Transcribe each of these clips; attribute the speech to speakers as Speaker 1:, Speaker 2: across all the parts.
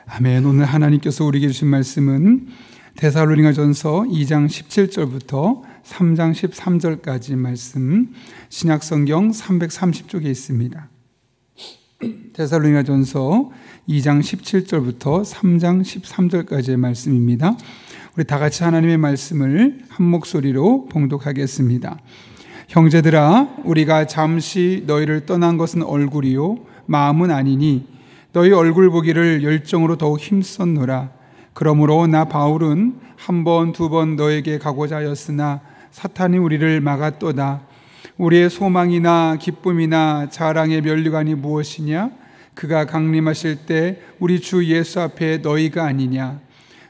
Speaker 1: 아멘. 오늘 하나님께서 우리에게 주신 말씀은 데살로니가전서 2장 17절부터 3장 13절까지 말씀, 신약성경 330쪽에 있습니다. 데살로니가전서 2장 17절부터 3장 13절까지의 말씀입니다. 우리 다 같이 하나님의 말씀을 한 목소리로 봉독하겠습니다. 형제들아, 우리가 잠시 너희를 떠난 것은 얼굴이요 마음은 아니니 너희 얼굴 보기를 열정으로 더욱 힘썼노라. 그러므로 나 바울은 한 번, 두 번 너에게 가고자 하였으나 사탄이 우리를 막았도다. 우리의 소망이나 기쁨이나 자랑의 면류관이 무엇이냐? 그가 강림하실 때 우리 주 예수 앞에 너희가 아니냐?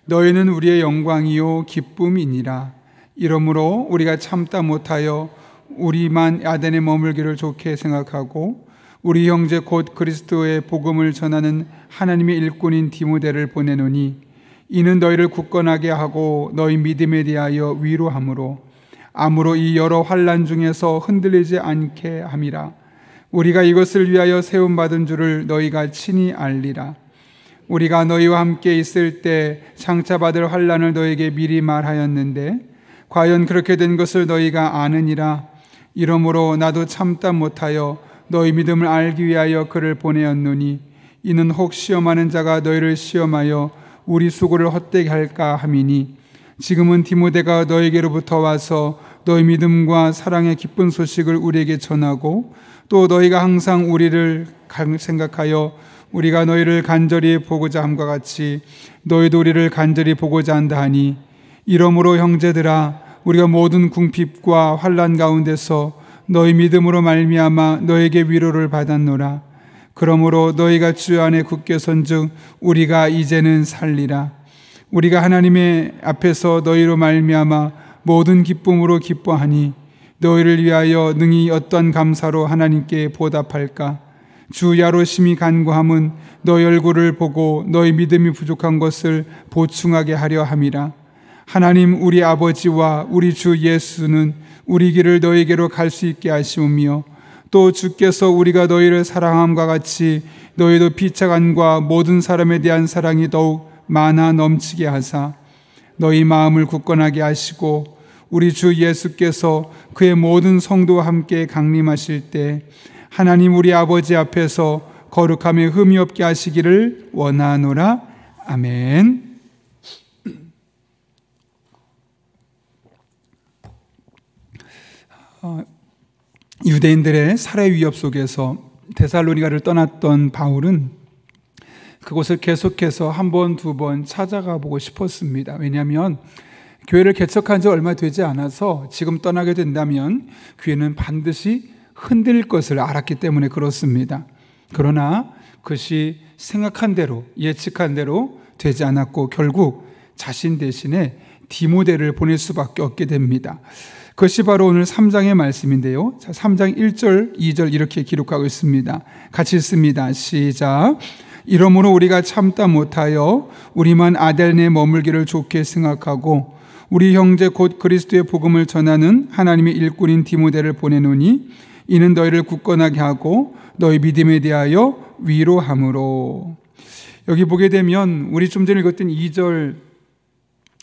Speaker 1: 너희는 우리의 영광이요 기쁨이니라. 이러므로 우리가 참다 못하여 우리만 아덴에 머물기를 좋게 생각하고 우리 형제 곧 그리스도의 복음을 전하는 하나님의 일꾼인 디모데를 보내노니 이는 너희를 굳건하게 하고 너희 믿음에 대하여 위로함으로 아무로 이 여러 환난 중에서 흔들리지 않게 함이라. 우리가 이것을 위하여 세움받은 줄을 너희가 친히 알리라. 우리가 너희와 함께 있을 때 장차 받을 환난을 너희에게 미리 말하였는데 과연 그렇게 된 것을 너희가 아느니라. 이러므로 나도 참다 못하여 너희 믿음을 알기 위하여 그를 보내었노니 이는 혹 시험하는 자가 너희를 시험하여 우리 수고를 헛되게 할까 함이니 지금은 디모데가 너희에게로부터 와서 너희 믿음과 사랑의 기쁜 소식을 우리에게 전하고 또 너희가 항상 우리를 생각하여 우리가 너희를 간절히 보고자 함과 같이 너희도 우리를 간절히 보고자 한다 하니 이러므로 형제들아, 우리가 모든 궁핍과 환난 가운데서 너희 믿음으로 말미암아 너에게 위로를 받았노라. 그러므로 너희가 주 안에 굳게 선즉 우리가 이제는 살리라. 우리가 하나님의 앞에서 너희로 말미암아 모든 기쁨으로 기뻐하니 너희를 위하여 능히 어떠한 감사로 하나님께 보답할까? 주 야로심이 간구함은 너희 얼굴을 보고 너희 믿음이 부족한 것을 보충하게 하려 함이라. 하나님 우리 아버지와 우리 주 예수는 우리 길을 너희에게로 갈 수 있게 하시오며 또 주께서 우리가 너희를 사랑함과 같이 너희도 피차간과 모든 사람에 대한 사랑이 더욱 많아 넘치게 하사 너희 마음을 굳건하게 하시고 우리 주 예수께서 그의 모든 성도와 함께 강림하실 때 하나님 우리 아버지 앞에서 거룩함에 흠이 없게 하시기를 원하노라. 아멘. 유대인들의 살해 위협 속에서 데살로니가를 떠났던 바울은 그곳을 계속해서 한 번, 두 번 찾아가 보고 싶었습니다. 왜냐하면 교회를 개척한 지 얼마 되지 않아서 지금 떠나게 된다면 교회는 반드시 흔들릴 것을 알았기 때문에 그렇습니다. 그러나 그것이 생각한 대로, 예측한 대로 되지 않았고 결국 자신 대신에 디모데를 보낼 수밖에 없게 됩니다. 그것이 바로 오늘 3장의 말씀인데요. 3장 1절, 2절 이렇게 기록하고 있습니다. 같이 읽습니다. 시작. 이러므로 우리가 참다 못하여 우리만 아덴에 머물기를 좋게 생각하고 우리 형제 곧 그리스도의 복음을 전하는 하나님의 일꾼인 디모데를 보내노니 이는 너희를 굳건하게 하고 너희 믿음에 대하여 위로함으로. 여기 보게 되면 우리 좀 전에 읽었던 2절,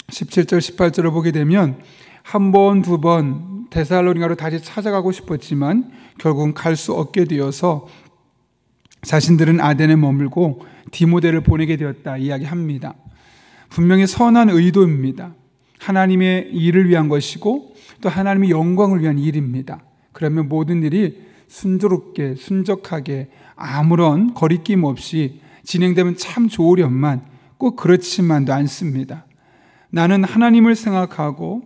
Speaker 1: 17절, 18절을 보게 되면 한 번, 두 번 데살로니가로 다시 찾아가고 싶었지만 결국은 갈 수 없게 되어서 자신들은 아덴에 머물고 디모데를 보내게 되었다 이야기합니다. 분명히 선한 의도입니다. 하나님의 일을 위한 것이고 또 하나님의 영광을 위한 일입니다. 그러면 모든 일이 순조롭게 순적하게 아무런 거리낌 없이 진행되면 참 좋으련만 꼭 그렇지만도 않습니다. 나는 하나님을 생각하고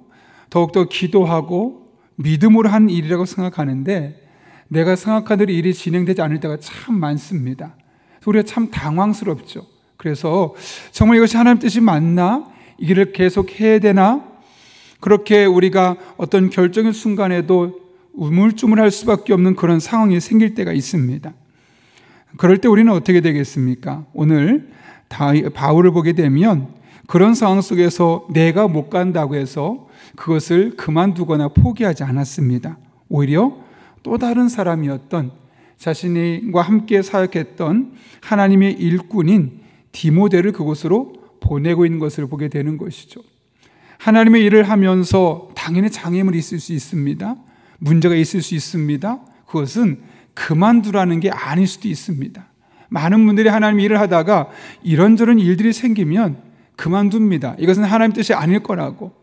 Speaker 1: 더욱더 기도하고 믿음으로 한 일이라고 생각하는데 내가 생각한 대로 일이 진행되지 않을 때가 참 많습니다. 우리가 참 당황스럽죠. 그래서 정말 이것이 하나님 뜻이 맞나? 이 길을 계속 해야 되나? 그렇게 우리가 어떤 결정의 순간에도 우물쭈물할 수밖에 없는 그런 상황이 생길 때가 있습니다. 그럴 때 우리는 어떻게 되겠습니까? 오늘 바울을 보게 되면 그런 상황 속에서 내가 못 간다고 해서 그것을 그만두거나 포기하지 않았습니다. 오히려 또 다른 사람이었던 자신과 함께 사역했던 하나님의 일꾼인 디모데를 그곳으로 보내고 있는 것을 보게 되는 것이죠. 하나님의 일을 하면서 당연히 장애물이 있을 수 있습니다. 문제가 있을 수 있습니다. 그것은 그만두라는 게 아닐 수도 있습니다. 많은 분들이 하나님의 일을 하다가 이런저런 일들이 생기면 그만둡니다. 이것은 하나님 뜻이 아닐 거라고.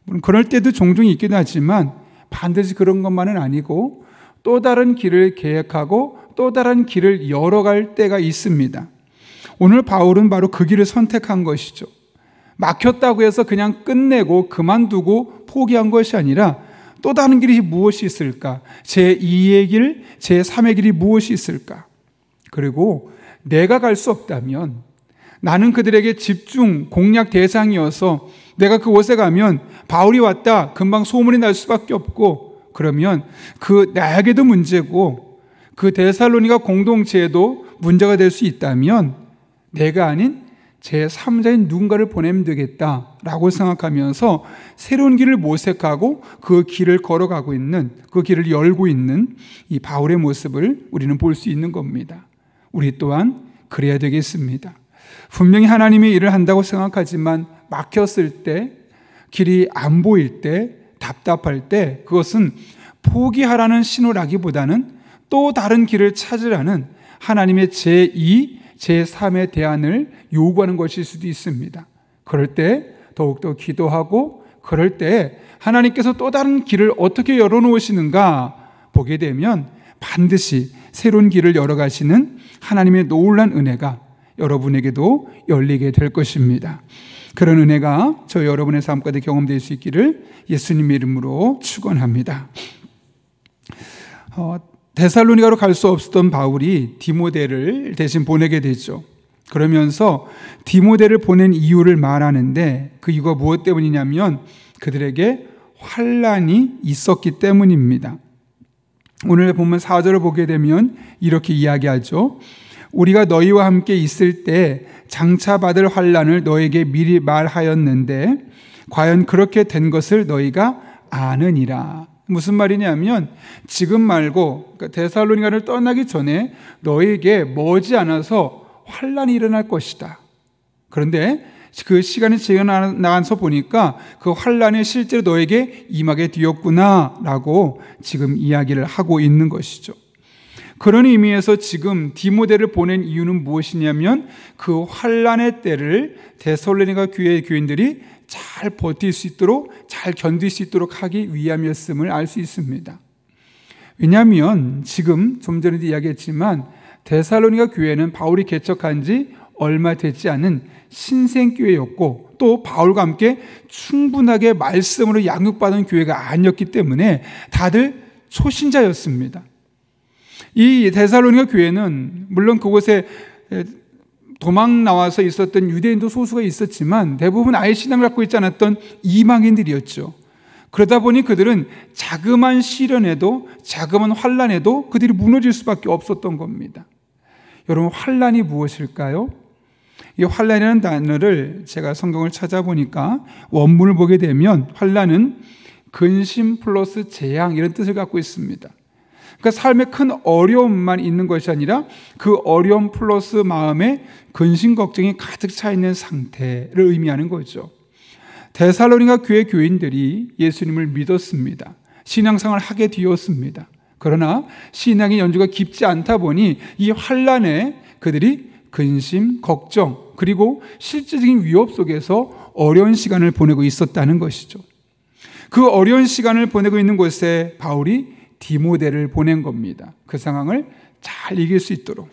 Speaker 1: 물론 그럴 때도 종종 있긴 하지만 반드시 그런 것만은 아니고 또 다른 길을 계획하고 또 다른 길을 열어갈 때가 있습니다. 오늘 바울은 바로 그 길을 선택한 것이죠. 막혔다고 해서 그냥 끝내고 그만두고 포기한 것이 아니라 또 다른 길이 무엇이 있을까? 제2의 길, 제3의 길이 무엇이 있을까? 그리고 내가 갈 수 없다면 나는 그들에게 집중, 공략 대상이어서 내가 그곳에 가면 바울이 왔다, 금방 소문이 날 수밖에 없고 그러면 그 나에게도 문제고 그 데살로니가 공동체에도 문제가 될 수 있다면 내가 아닌 제3자인 누군가를 보내면 되겠다라고 생각하면서 새로운 길을 모색하고 그 길을 걸어가고 있는, 그 길을 열고 있는 이 바울의 모습을 우리는 볼 수 있는 겁니다. 우리 또한 그래야 되겠습니다. 분명히 하나님의 일을 한다고 생각하지만 막혔을 때, 길이 안 보일 때, 답답할 때 그것은 포기하라는 신호라기보다는 또 다른 길을 찾으라는 하나님의 제2, 제3의 대안을 요구하는 것일 수도 있습니다. 그럴 때 더욱더 기도하고 그럴 때 하나님께서 또 다른 길을 어떻게 열어놓으시는가 보게 되면 반드시 새로운 길을 열어가시는 하나님의 놀라운 은혜가 여러분에게도 열리게 될 것입니다. 그런 은혜가 저 여러분의 삶 가운데 경험될 수 있기를 예수님의 이름으로 축원합니다. 데살로니가로 갈 수 없었던 바울이 디모데를 대신 보내게 되죠. 그러면서 디모데를 보낸 이유를 말하는데 그 이유가 무엇 때문이냐면 그들에게 환난이 있었기 때문입니다. 오늘 보면 4절을 보게 되면 이렇게 이야기하죠. 우리가 너희와 함께 있을 때 장차 받을 환난을 너에게 미리 말하였는데 과연 그렇게 된 것을 너희가 아느니라. 무슨 말이냐면 지금 말고 데살로니가를 떠나기 전에 너에게 머지않아서 환난이 일어날 것이다. 그런데 그 시간이 지나서 보니까 그 환난이 실제로 너에게 임하게 되었구나 라고 지금 이야기를 하고 있는 것이죠. 그런 의미에서 지금 디모데를 보낸 이유는 무엇이냐면 그 환난의 때를 데살로니가 교회의 교인들이 잘 버틸 수 있도록, 잘 견딜 수 있도록 하기 위함이었음을 알 수 있습니다. 왜냐하면 지금 좀 전에도 이야기했지만 데살로니가 교회는 바울이 개척한 지 얼마 되지 않은 신생교회였고 또 바울과 함께 충분하게 말씀으로 양육받은 교회가 아니었기 때문에 다들 초신자였습니다. 이 데살로니가 교회는 물론 그곳에 도망 나와서 있었던 유대인도 소수가 있었지만 대부분 아예 신앙을 갖고 있지 않았던 이방인들이었죠. 그러다 보니 그들은 자그마한 시련에도 자그마한 환난에도 그들이 무너질 수밖에 없었던 겁니다. 여러분, 환난이 무엇일까요? 이 환난이라는 단어를 제가 성경을 찾아보니까 원문을 보게 되면 환난은 근심 플러스 재앙 이런 뜻을 갖고 있습니다. 그러니까 삶에 큰 어려움만 있는 것이 아니라 그 어려움 플러스 마음에 근심 걱정이 가득 차 있는 상태를 의미하는 거죠. 데살로니가 교회 교인들이 예수님을 믿었습니다. 신앙생활을 하게 되었습니다. 그러나 신앙의 연주가 깊지 않다 보니 이 환난에 그들이 근심, 걱정 그리고 실질적인 위협 속에서 어려운 시간을 보내고 있었다는 것이죠. 그 어려운 시간을 보내고 있는 곳에 바울이 디모데를 보낸 겁니다. 그 상황을 잘 이길 수 있도록.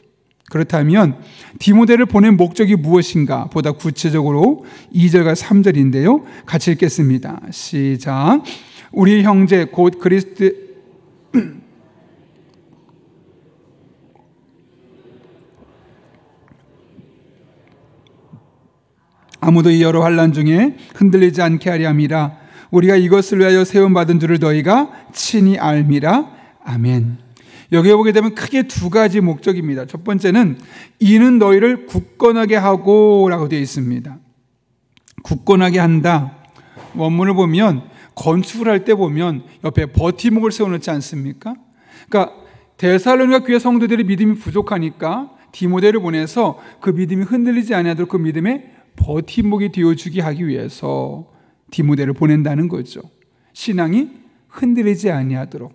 Speaker 1: 그렇다면 디모데를 보낸 목적이 무엇인가 보다 구체적으로 2절과 3절인데요. 같이 읽겠습니다. 시작. 우리 형제 곧 그리스도 아무도 이 여러 환난 중에 흔들리지 않게 하려 함이라. 우리가 이것을 위하여 세움받은 줄을 너희가 친히 알미라. 아멘. 여기에 보게 되면 크게 두 가지 목적입니다. 첫 번째는 이는 너희를 굳건하게 하고 라고 되어 있습니다. 굳건하게 한다. 원문을 보면 건축을 할 때 보면 옆에 버티목을 세워놓지 않습니까? 그러니까 데살로니가 교회 성도들의 믿음이 부족하니까 디모데를 보내서 그 믿음이 흔들리지 아니하도록 그 믿음의 버팀목이 되어주게 하기 위해서 디모데를 보낸다는 거죠. 신앙이 흔들리지 아니하도록.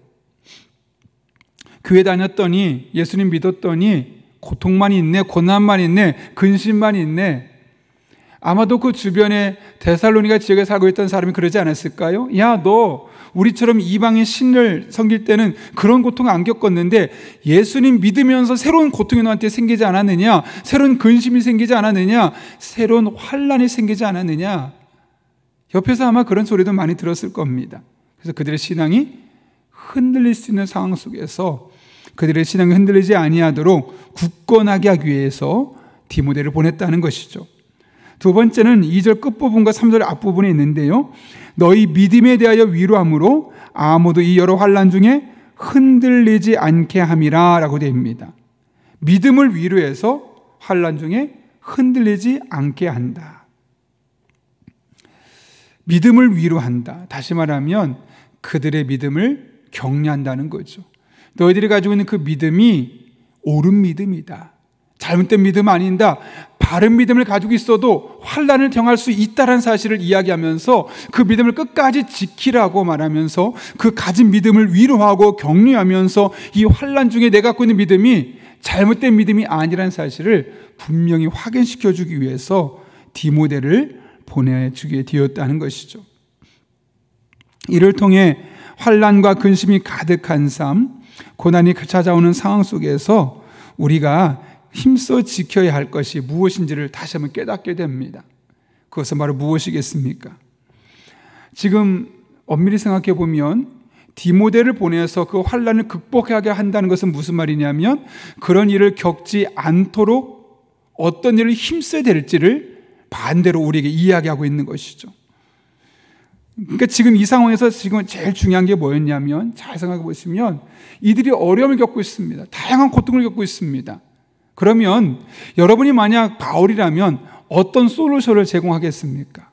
Speaker 1: 교회 다녔더니, 예수님 믿었더니 고통만 있네, 고난만 있네, 근심만 있네. 아마도 그 주변에 데살로니가 지역에 살고 있던 사람이 그러지 않았을까요? 야, 너 우리처럼 이방인 신을 섬길 때는 그런 고통 안 겪었는데 예수님 믿으면서 새로운 고통이 너한테 생기지 않았느냐? 새로운 근심이 생기지 않았느냐? 새로운 환난이 생기지 않았느냐? 옆에서 아마 그런 소리도 많이 들었을 겁니다. 그래서 그들의 신앙이 흔들릴 수 있는 상황 속에서 그들의 신앙이 흔들리지 아니하도록 굳건하게 하기 위해서 디모데를 보냈다는 것이죠. 두 번째는 2절 끝부분과 3절 앞부분에 있는데요. 너희 믿음에 대하여 위로함으로 아무도 이 여러 환난 중에 흔들리지 않게 함이라 라고 됩니다. 믿음을 위로해서 환난 중에 흔들리지 않게 한다. 믿음을 위로한다. 다시 말하면 그들의 믿음을 격려한다는 거죠. 너희들이 가지고 있는 그 믿음이 옳은 믿음이다. 잘못된 믿음 아닌다. 바른 믿음을 가지고 있어도 환난을 경할 수 있다는 사실을 이야기하면서 그 믿음을 끝까지 지키라고 말하면서 그 가진 믿음을 위로하고 격려하면서 이 환난 중에 내가 갖고 있는 믿음이 잘못된 믿음이 아니라는 사실을 분명히 확인시켜주기 위해서 디모데를 보내주게 되었다는 것이죠. 이를 통해 환난과 근심이 가득한 삶, 고난이 찾아오는 상황 속에서 우리가 힘써 지켜야 할 것이 무엇인지를 다시 한번 깨닫게 됩니다. 그것은 바로 무엇이겠습니까? 지금 엄밀히 생각해 보면 디모데를 보내서 그 환난을 극복하게 한다는 것은 무슨 말이냐면 그런 일을 겪지 않도록 어떤 일을 힘써야 될지를 반대로 우리에게 이야기하고 있는 것이죠. 그러니까 지금 이 상황에서 지금 제일 중요한 게 뭐였냐면 잘 생각해 보시면 이들이 어려움을 겪고 있습니다. 다양한 고통을 겪고 있습니다. 그러면 여러분이 만약 바울이라면 어떤 솔루션을 제공하겠습니까?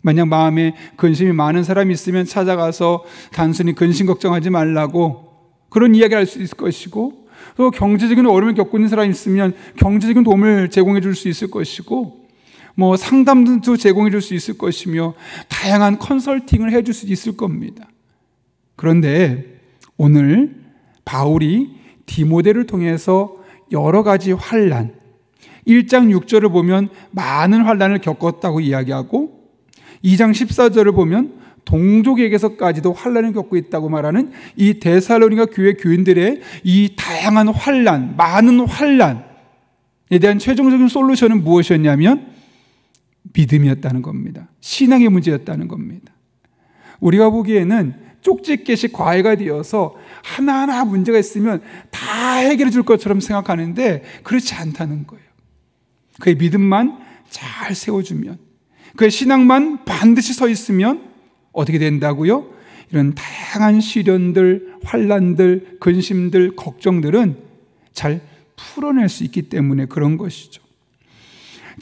Speaker 1: 만약 마음에 근심이 많은 사람이 있으면 찾아가서 단순히 근심 걱정하지 말라고 그런 이야기를 할 수 있을 것이고, 또 경제적인 어려움을 겪고 있는 사람이 있으면 경제적인 도움을 제공해 줄 수 있을 것이고, 뭐 상담도 제공해 줄 수 있을 것이며 다양한 컨설팅을 해 줄 수 있을 겁니다. 그런데 오늘 바울이 디모데를 통해서 여러 가지 환난, 1장 6절을 보면 많은 환난을 겪었다고 이야기하고 2장 14절을 보면 동족에게서까지도 환난을 겪고 있다고 말하는 이 데살로니가 교회 교인들의 이 다양한 환난, 많은 환난에 대한 최종적인 솔루션은 무엇이었냐면 믿음이었다는 겁니다. 신앙의 문제였다는 겁니다. 우리가 보기에는 쪽집게식 과외가 되어서 하나하나 문제가 있으면 다 해결해 줄 것처럼 생각하는데 그렇지 않다는 거예요. 그의 믿음만 잘 세워주면, 그의 신앙만 반드시 서 있으면 어떻게 된다고요? 이런 다양한 시련들, 환난들, 근심들, 걱정들은 잘 풀어낼 수 있기 때문에 그런 것이죠.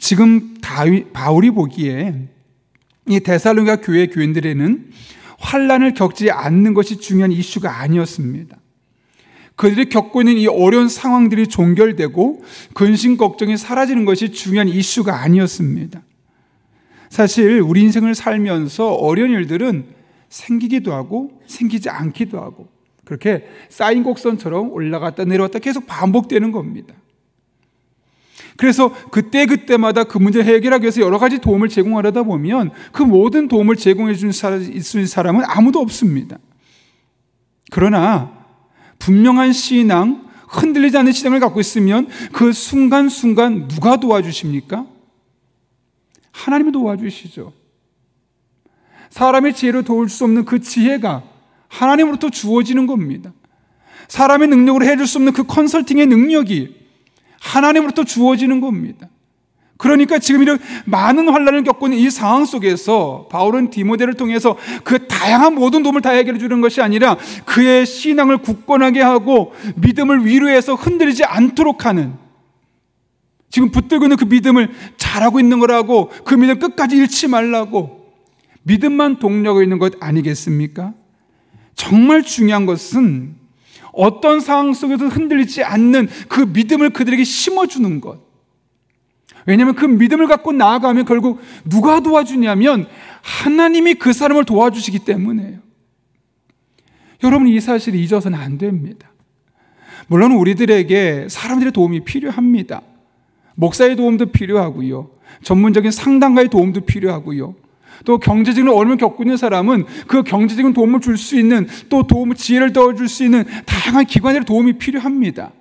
Speaker 1: 지금 바울이 보기에 이 데살로니가 교회 교인들에는 환난을 겪지 않는 것이 중요한 이슈가 아니었습니다. 그들이 겪고 있는 이 어려운 상황들이 종결되고 근심 걱정이 사라지는 것이 중요한 이슈가 아니었습니다. 사실 우리 인생을 살면서 어려운 일들은 생기기도 하고 생기지 않기도 하고 그렇게 쌓인 곡선처럼 올라갔다 내려왔다 계속 반복되는 겁니다. 그래서 그때마다 그 문제를 해결하기 위해서 여러 가지 도움을 제공하려다 보면 그 모든 도움을 제공해 줄 수 있는 사람은 아무도 없습니다. 그러나 분명한 신앙, 흔들리지 않는 신앙을 갖고 있으면 그 순간순간 누가 도와주십니까? 하나님이 도와주시죠. 사람의 지혜로 도울 수 없는 그 지혜가 하나님으로부터 주어지는 겁니다. 사람의 능력으로 해줄 수 없는 그 컨설팅의 능력이 하나님으로부터 주어지는 겁니다. 그러니까 지금 이런 많은 환난을 겪고 있는 이 상황 속에서 바울은 디모데를 통해서 그 다양한 모든 도움을 다 해결해 주는 것이 아니라 그의 신앙을 굳건하게 하고 믿음을 위로해서 흔들리지 않도록 하는, 지금 붙들고 있는 그 믿음을 잘하고 있는 거라고, 그 믿음 끝까지 잃지 말라고, 믿음만 동력하고 있는 것 아니겠습니까? 정말 중요한 것은 어떤 상황 속에서 흔들리지 않는 그 믿음을 그들에게 심어주는 것. 왜냐하면 그 믿음을 갖고 나아가면 결국 누가 도와주냐면 하나님이 그 사람을 도와주시기 때문에요. 여러분, 이 사실을 잊어서는 안 됩니다. 물론 우리들에게 사람들의 도움이 필요합니다. 목사의 도움도 필요하고요, 전문적인 상담가의 도움도 필요하고요, 또 경제적인 어려움을 겪고 있는 사람은 그 경제적인 도움을 줄 수 있는, 또 도움을, 지혜를 도와줄 수 있는 다양한 기관들의 도움이 필요합니다.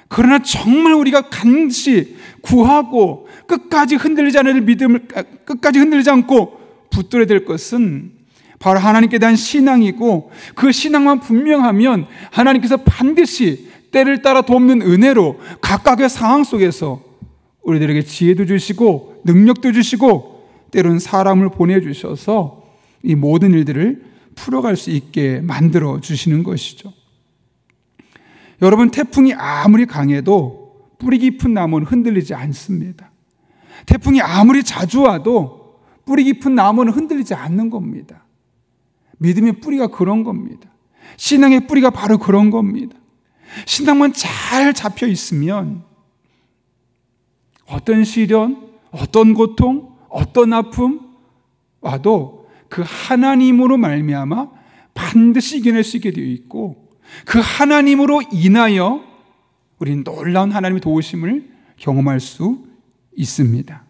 Speaker 1: 그러나 정말 우리가 간시 구하고 끝까지 흔들리지 않을 믿음을, 끝까지 흔들리지 않고 붙들어야 될 것은 바로 하나님께 대한 신앙이고, 그 신앙만 분명하면 하나님께서 반드시 때를 따라 돕는 은혜로 각각의 상황 속에서 우리들에게 지혜도 주시고 능력도 주시고 때로는 사람을 보내주셔서 이 모든 일들을 풀어갈 수 있게 만들어 주시는 것이죠. 여러분, 태풍이 아무리 강해도 뿌리 깊은 나무는 흔들리지 않습니다. 태풍이 아무리 자주 와도 뿌리 깊은 나무는 흔들리지 않는 겁니다. 믿음의 뿌리가 그런 겁니다. 신앙의 뿌리가 바로 그런 겁니다. 신앙만 잘 잡혀 있으면 어떤 시련, 어떤 고통, 어떤 아픔 와도 그 하나님으로 말미암아 반드시 이겨낼 수 있게 되어 있고, 그 하나님으로 인하여 우리는 놀라운 하나님의 도우심을 경험할 수 있습니다.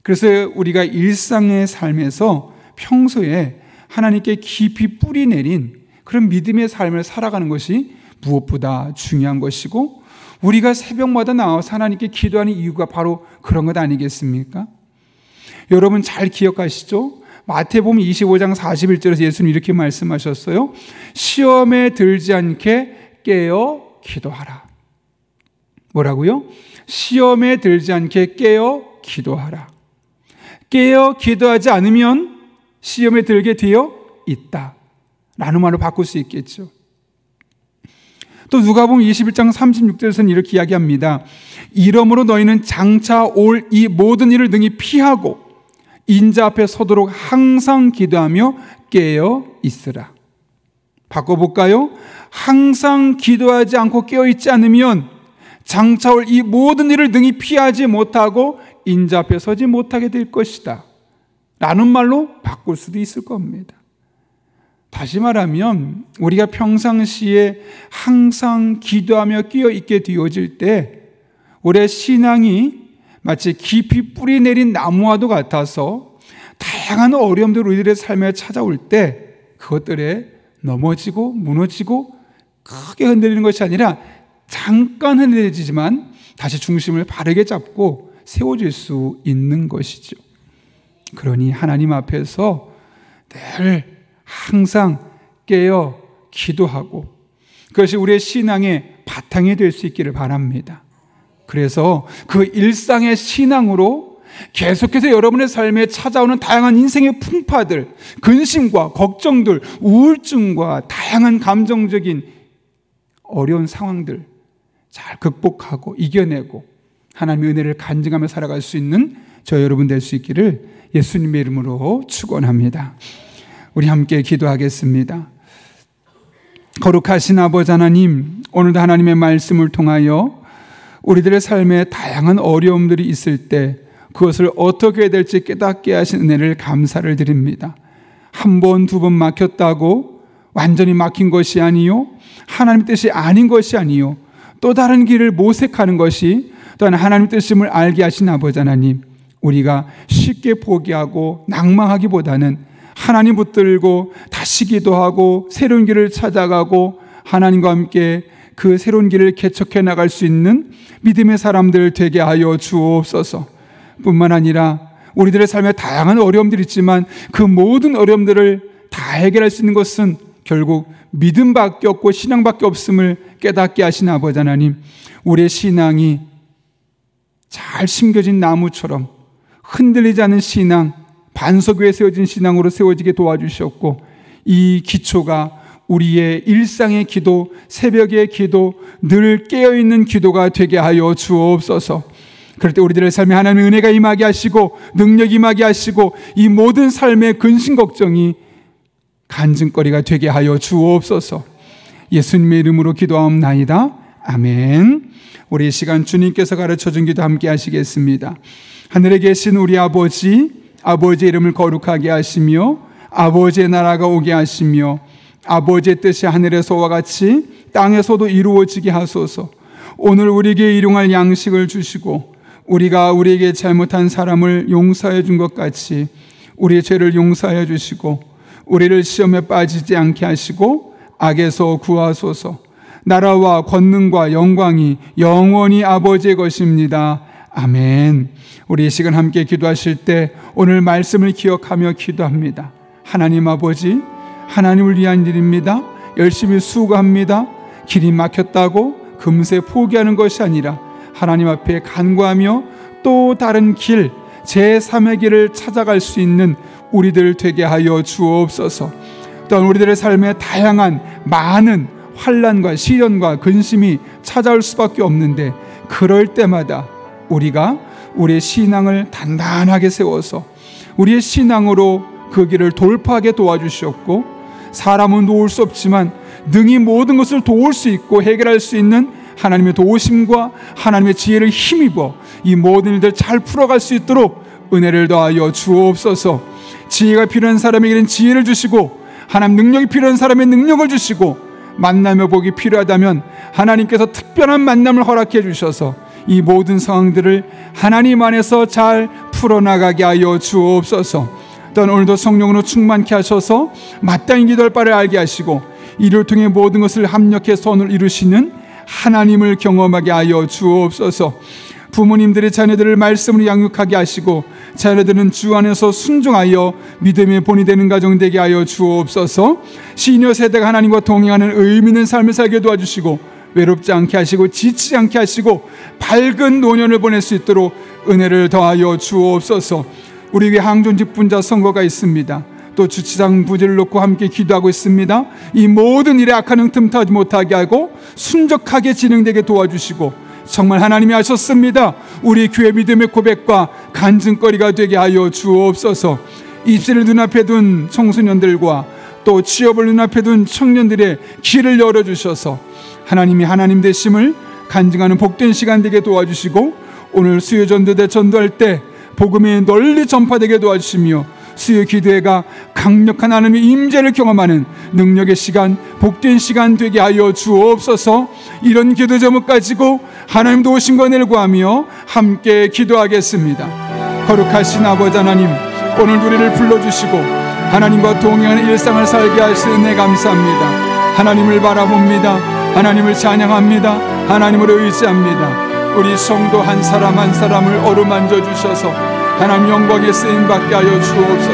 Speaker 1: 그래서 우리가 일상의 삶에서 평소에 하나님께 깊이 뿌리 내린 그런 믿음의 삶을 살아가는 것이 무엇보다 중요한 것이고, 우리가 새벽마다 나와서 하나님께 기도하는 이유가 바로 그런 것 아니겠습니까? 여러분 잘 기억하시죠? 마태복음 25장 41절에서 예수님 이렇게 말씀하셨어요. 시험에 들지 않게 깨어 기도하라. 뭐라고요? 시험에 들지 않게 깨어 기도하라. 깨어 기도하지 않으면 시험에 들게 되어 있다 라는 말로 바꿀 수 있겠죠. 또 누가복음 21장 36절에서는 이렇게 이야기합니다. 이러므로 너희는 장차 올 이 모든 일을 능히 피하고 인자 앞에 서도록 항상 기도하며 깨어 있으라. 바꿔볼까요? 항상 기도하지 않고 깨어 있지 않으면 장차 올 이 모든 일을 능히 피하지 못하고 인자 앞에 서지 못하게 될 것이다 라는 말로 바꿀 수도 있을 겁니다. 다시 말하면 우리가 평상시에 항상 기도하며 끼어 있게 되어질 때 우리의 신앙이 마치 깊이 뿌리 내린 나무와도 같아서 다양한 어려움들 우리들의 삶에 찾아올 때 그것들에 넘어지고 무너지고 크게 흔들리는 것이 아니라 잠깐 흔들리지만 다시 중심을 바르게 잡고 세워질 수 있는 것이죠. 그러니 하나님 앞에서 늘 항상 깨어 기도하고 그것이 우리의 신앙의 바탕이 될 수 있기를 바랍니다. 그래서 그 일상의 신앙으로 계속해서 여러분의 삶에 찾아오는 다양한 인생의 풍파들, 근심과 걱정들, 우울증과 다양한 감정적인 어려운 상황들 잘 극복하고 이겨내고 하나님의 은혜를 간증하며 살아갈 수 있는 저 여러분 될 수 있기를 예수님의 이름으로 축원합니다. 우리 함께 기도하겠습니다. 거룩하신 아버지 하나님, 오늘도 하나님의 말씀을 통하여 우리들의 삶에 다양한 어려움들이 있을 때 그것을 어떻게 해야 될지 깨닫게 하신 은혜를 감사를 드립니다. 한 번, 두 번 막혔다고 완전히 막힌 것이 아니요, 하나님 뜻이 아닌 것이 아니요, 또 다른 길을 모색하는 것이 또한 하나님 뜻임을 알게 하신 아버지 하나님, 우리가 쉽게 포기하고 낭망하기보다는 하나님 붙들고 다시 기도하고 새로운 길을 찾아가고 하나님과 함께 그 새로운 길을 개척해 나갈 수 있는 믿음의 사람들 되게 하여 주옵소서. 뿐만 아니라 우리들의 삶에 다양한 어려움들이 있지만 그 모든 어려움들을 다 해결할 수 있는 것은 결국 믿음밖에 없고 신앙밖에 없음을 깨닫게 하신 아버지 하나님, 우리의 신앙이 잘 심겨진 나무처럼 흔들리지 않은 신앙, 반석 위에 세워진 신앙으로 세워지게 도와주셨고, 이 기초가 우리의 일상의 기도, 새벽의 기도, 늘 깨어있는 기도가 되게 하여 주옵소서. 그럴 때 우리들의 삶에 하나님의 은혜가 임하게 하시고 능력이 임하게 하시고 이 모든 삶의 근심 걱정이 간증거리가 되게 하여 주옵소서. 예수님의 이름으로 기도하옵나이다. 아멘. 우리 이 시간 주님께서 가르쳐준 기도 함께 하시겠습니다. 하늘에 계신 우리 아버지, 아버지의 이름을 거룩하게 하시며 아버지의 나라가 오게 하시며 아버지의 뜻이 하늘에서와 같이 땅에서도 이루어지게 하소서. 오늘 우리에게 일용할 양식을 주시고 우리가 우리에게 잘못한 사람을 용서해 준 것 같이 우리의 죄를 용서해 주시고 우리를 시험에 빠지지 않게 하시고 악에서 구하소서. 나라와 권능과 영광이 영원히 아버지의 것입니다. 아멘. 우리 이 시간 함께 기도하실 때 오늘 말씀을 기억하며 기도합니다. 하나님 아버지, 하나님을 위한 일입니다. 열심히 수고합니다. 길이 막혔다고 금세 포기하는 것이 아니라 하나님 앞에 간구하며 또 다른 길, 제3의 길을 찾아갈 수 있는 우리들 되게 하여 주옵소서. 또한 우리들의 삶에 다양한 많은 환난과 시련과 근심이 찾아올 수밖에 없는데 그럴 때마다 우리가 우리의 신앙을 단단하게 세워서 우리의 신앙으로 그 길을 돌파하게 도와주셨고, 사람은 도울 수 없지만 능히 모든 것을 도울 수 있고 해결할 수 있는 하나님의 도우심과 하나님의 지혜를 힘입어 이 모든 일들 잘 풀어갈 수 있도록 은혜를 더하여 주옵소서. 지혜가 필요한 사람에게는 지혜를 주시고 하나님 능력이 필요한 사람에게 능력을 주시고 만남의 복이 필요하다면 하나님께서 특별한 만남을 허락해 주셔서 이 모든 상황들을 하나님 안에서 잘 풀어나가게 하여 주옵소서. 또한 오늘도 성령으로 충만케 하셔서 마땅히 기도할 바를 알게 하시고 이를 통해 모든 것을 합력해 선을 이루시는 하나님을 경험하게 하여 주옵소서. 부모님들의 자녀들을 말씀으로 양육하게 하시고 자녀들은 주 안에서 순종하여 믿음의 본이 되는 가정 되게 하여 주옵소서. 시니어 세대가 하나님과 동행하는 의미 있는 삶을 살게 도와주시고 외롭지 않게 하시고 지치지 않게 하시고 밝은 노년을 보낼 수 있도록 은혜를 더하여 주옵소서. 우리 교회 항존 직분자 선거가 있습니다. 또 주치장 부지를 놓고 함께 기도하고 있습니다. 이 모든 일에 악한 영 틈타지 못하게 하고 순적하게 진행되게 도와주시고 정말 하나님이 하셨습니다. 우리 교회 믿음의 고백과 간증거리가 되게 하여 주옵소서. 입시를 눈앞에 둔 청소년들과 또 취업을 눈앞에 둔 청년들의 길을 열어주셔서 하나님이 하나님 되심을 간증하는 복된 시간 되게 도와주시고 오늘 수요 전도대 전도할 때 복음이 널리 전파되게 도와주시며 수요 기도회가 강력한 하나님의 임재를 경험하는 능력의 시간, 복된 시간 되게 하여 주옵소서. 이런 기도 제목 가지고 하나님 도우신 은혜를 구하며 함께 기도하겠습니다. 거룩하신 아버지 하나님, 오늘 우리를 불러주시고 하나님과 동행하는 일상을 살게 하시는 은혜 감사합니다. 하나님을 바라봅니다. 하나님을 찬양합니다. 하나님을 의지합니다. 우리 성도 한 사람 한 사람을 어루만져 주셔서 하나님 영광에 쓰임받게 하여 주옵소서.